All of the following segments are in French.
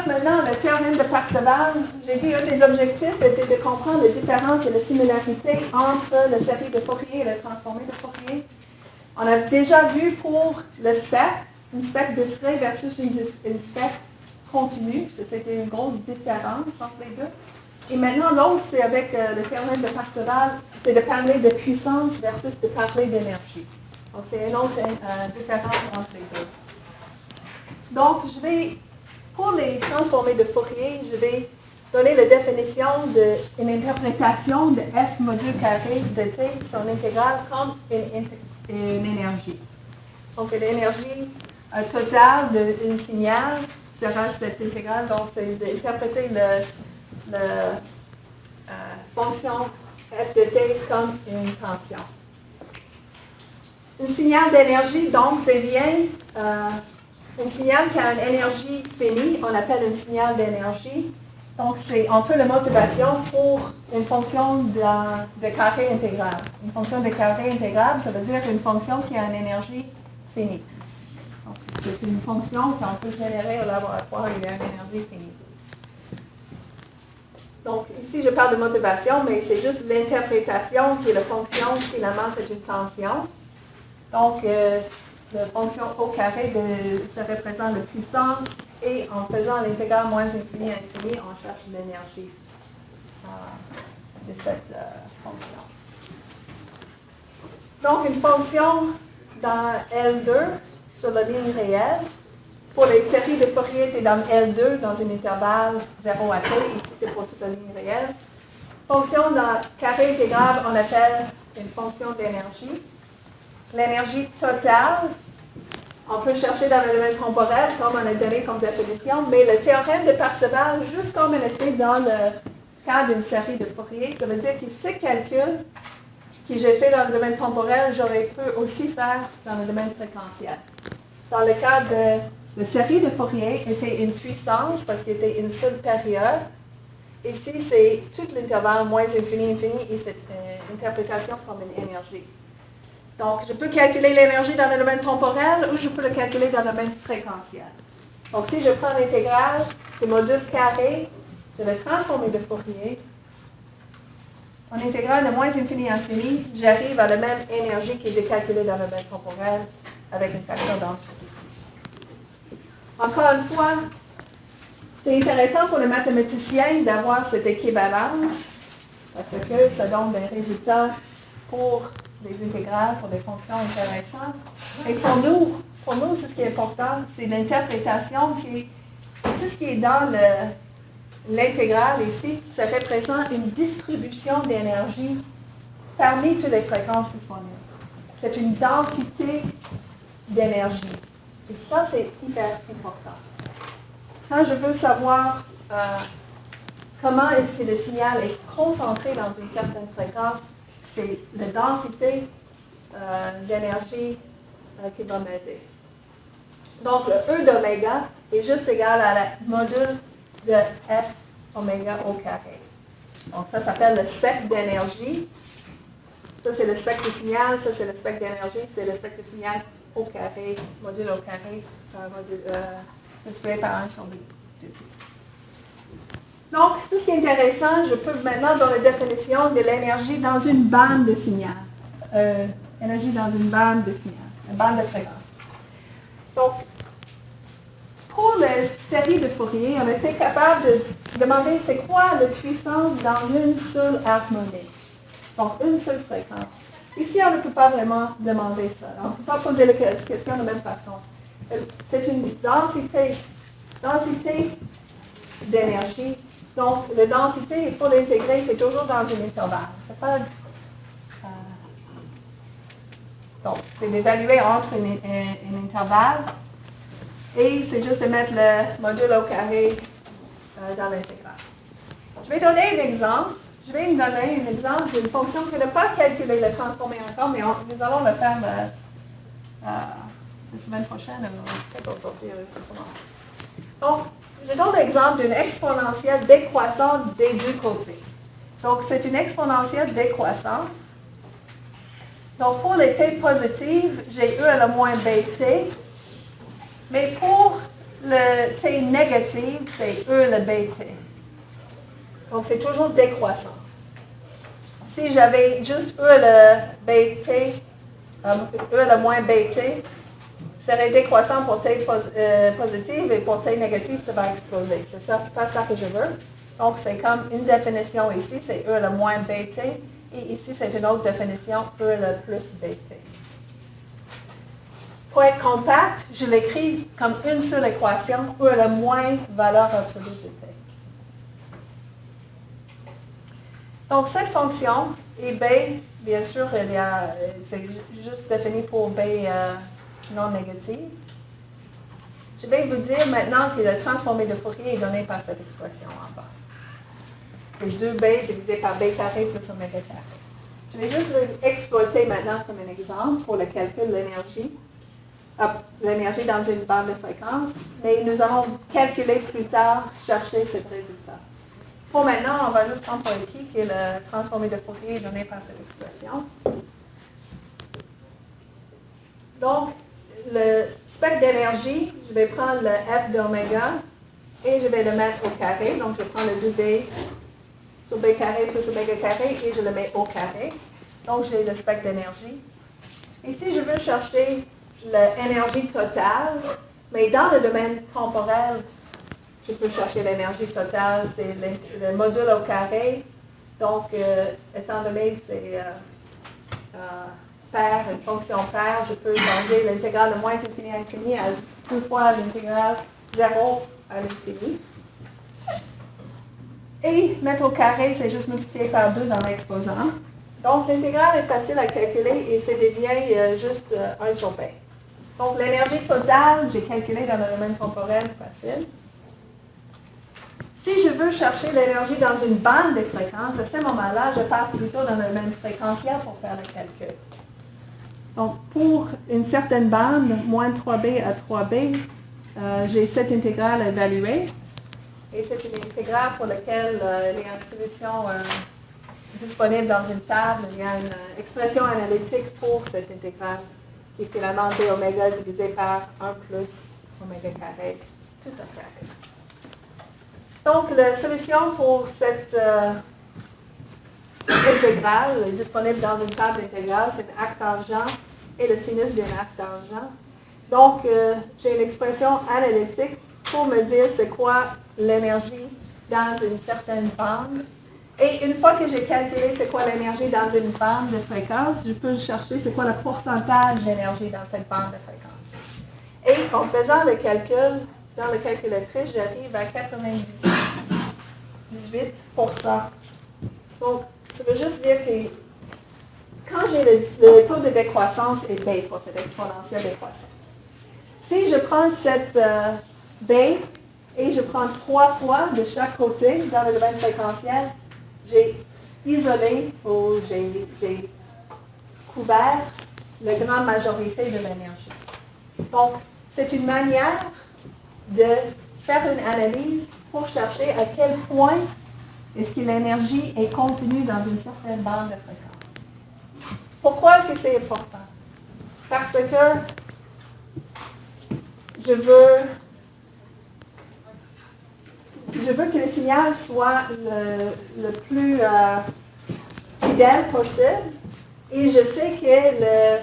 fasse maintenant le théorème de Parseval. J'ai dit un des objectifs était de comprendre les différences et les similarités entre la série de Fourier et le transformé de Fourier. On a déjà vu pour le spectre, une spectre discret versus une spectre continue. C'était une grosse différence entre les deux. Et maintenant, l'autre, c'est avec le théorème de Parseval, c'est de parler de puissance versus de parler d'énergie. Donc, c'est une autre différence entre les deux. Donc, pour les transformés de Fourier, je vais donner la définition d'une interprétation de f module carré de t, son intégrale, comme une énergie. Donc, l'énergie totale d'un signal sera cette intégrale. Donc, c'est d'interpréter la fonction f de t comme une tension. Un signal d'énergie, donc, devient un signal qui a une énergie finie, on appelle un signal d'énergie. Donc, c'est un peu la motivation pour une fonction de carré intégral. Une fonction de carré intégral, ça veut dire une fonction qui a une énergie finie. Donc, c'est une fonction qu'on peut générer au laboratoire, il y a une énergie finie. Donc, ici, je parle de motivation, mais c'est juste l'interprétation qui est la fonction, finalement, c'est une tension. Donc, la fonction au carré, ça représente la puissance, et en faisant l'intégrale moins infini à infini, on cherche l'énergie de cette fonction. Donc, une fonction dans L2 sur la ligne réelle. Pour les séries de Fourier, c'est dans L2, dans un intervalle 0 à t. Ici, c'est pour toute la ligne réelle. Fonction dans carré intégral, on appelle une fonction d'énergie. L'énergie totale, on peut chercher dans le domaine temporel, comme on a donné comme définition, mais le théorème de Parseval, juste comme il était dans le cas d'une série de Fourier, ça veut dire que ces calculs que j'ai fait dans le domaine temporel, j'aurais pu aussi faire dans le domaine fréquentiel. Dans le cas de la série de Fourier, était une puissance parce qu'il était une seule période. Ici, c'est tout l'intervalle moins infini, infini, et c'est une interprétation comme une énergie. Donc, je peux calculer l'énergie dans le domaine temporel ou je peux le calculer dans le domaine fréquentiel. Donc, si je prends l'intégrale du module carré de la transformée de Fourier, en intégrale de moins infini à infini, j'arrive à la même énergie que j'ai calculée dans le domaine temporel avec une facteur densité. Encore une fois, c'est intéressant pour les mathématiciens d'avoir cette équivalence parce que ça donne des résultats pour les intégrales, pour des fonctions intéressantes. Et pour nous, c'est ce qui est important, c'est l'interprétation c'est ce qui est dans l'intégrale ici, ça représente une distribution d'énergie parmi toutes les fréquences disponibles. C'est une densité d'énergie. Et ça, c'est hyper important. Quand je veux savoir comment est-ce que le signal est concentré dans une certaine fréquence, c'est la densité d'énergie qui va m'aider. Donc, le E d'oméga est juste égal à la module de F oméga au carré. Donc, ça s'appelle le spectre d'énergie. Ça, c'est le spectre du signal. Ça, c'est le spectre d'énergie. C'est le spectre du signal au carré, module au carré, multiplié par 1 sur 2. Donc, ce qui est intéressant, je peux maintenant donner la définition de l'énergie dans une bande de signal. Énergie dans une bande de signal, une bande de fréquence. Donc, pour la série de Fourier, on était capable de demander c'est quoi la puissance dans une seule harmonie. Donc, une seule fréquence. Ici, on ne peut pas vraiment demander ça. On ne peut pas poser la question de la même façon. C'est une densité d'énergie. Donc, la densité, il faut l'intégrer, c'est toujours dans un intervalle. C'est pas, donc, c'est d'évaluer entre un intervalle et c'est juste de mettre le module au carré dans l'intégrale. Je vais donner un exemple. Je vais vous donner un exemple d'une fonction que je n'ai pas calculée, la transformer encore, mais nous allons le faire la semaine prochaine, peut-être aujourd'hui. Donc, je donne l'exemple d'une exponentielle décroissante des deux côtés. Donc, c'est une exponentielle décroissante. Donc, pour les t positives, j'ai e à la moins bt. Mais pour le T négatif, c'est E le BT. Donc, c'est toujours décroissant. Si j'avais juste E le BT, E le moins BT, ça serait décroissant pour T positive et pour T négatif, ça va exploser. C'est ça, pas ça que je veux. Donc, c'est comme une définition ici, c'est E le moins BT. Et ici, c'est une autre définition, E le plus BT. Pour être compact, je l'écris comme une seule équation, E le moins valeur absolue de T. Donc, cette fonction est B, bien sûr, c'est juste défini pour B non négative. Je vais vous dire maintenant que le transformé de Fourier est donné par cette expression en bas. C'est 2B divisé par B carré plus oméga carré. Je vais juste exploiter maintenant comme un exemple pour le calcul de l'énergie dans une bande de fréquence, mais nous allons calculer plus tard, chercher ce résultat. Pour maintenant, on va juste prendre pour acquis que le transformé de Fourier est donné par cette expression. Donc, le spectre d'énergie, je vais prendre le F d'oméga et je vais le mettre au carré. Donc, je prends le 2B sur B carré plus oméga carré et je le mets au carré. Donc, j'ai le spectre d'énergie. Et si je veux chercher l'énergie totale, mais dans le domaine temporel, je peux chercher l'énergie totale, c'est le module au carré. Donc, étant donné que c'est paire, une fonction paire, je peux changer l'intégrale de moins infini à infini à 2 fois l'intégrale 0 à l'infini. Et mettre au carré, c'est juste multiplier par 2 dans l'exposant. Donc, l'intégrale est facile à calculer et ça devient juste 1 sur B. Donc, l'énergie totale, j'ai calculé dans le domaine temporel, facile. Si je veux chercher l'énergie dans une bande de fréquences, à ce moment-là, je passe plutôt dans le domaine fréquentiel pour faire le calcul. Donc, pour une certaine bande, moins 3B à 3B, j'ai cette intégrale à évaluer. Et c'est une intégrale pour laquelle il y a une solution disponible dans une table. Il y a une expression analytique pour cette intégrale qui est finalement d oméga divisé par 1 plus oméga carré tout à carré. Donc, la solution pour cette intégrale est disponible dans une table intégrale. C'est un arc tangent et le sinus d'un arc tangent. Donc, j'ai une expression analytique pour me dire c'est quoi l'énergie dans une certaine bande. Et une fois que j'ai calculé c'est quoi l'énergie dans une bande de fréquence, je peux chercher c'est quoi le pourcentage d'énergie dans cette bande de fréquence. Et en faisant le calcul, dans le calculatrice, j'arrive à 98%. Donc, ça veut juste dire que quand j'ai le taux de décroissance est B pour cette exponentielle décroissante. Si je prends cette B et je prends 3 fois de chaque côté dans le domaine fréquentiel, j'ai isolé ou j'ai couvert la grande majorité de l'énergie. Donc, c'est une manière de faire une analyse pour chercher à quel point est-ce que l'énergie est contenue dans une certaine bande de fréquence. Pourquoi est-ce que c'est important? Parce que je veux que le signal soit le plus fidèle possible et je sais que le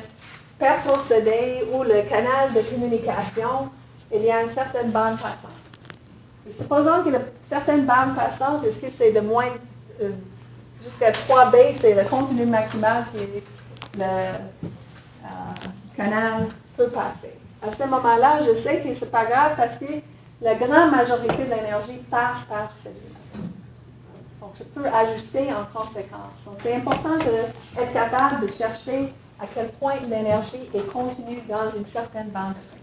paire torsadé ou le canal de communication, il y a une certaine bande passante. Et supposons qu'il y a certaine bande passante, est-ce que c'est de moins jusqu'à 3B, c'est le contenu maximal que le canal peut passer. À ce moment-là, je sais que ce n'est pas grave parce que la grande majorité de l'énergie passe par celui-là. Donc, je peux ajuster en conséquence. Donc, c'est important d'être capable de chercher à quel point l'énergie est contenue dans une certaine bande de fréquence.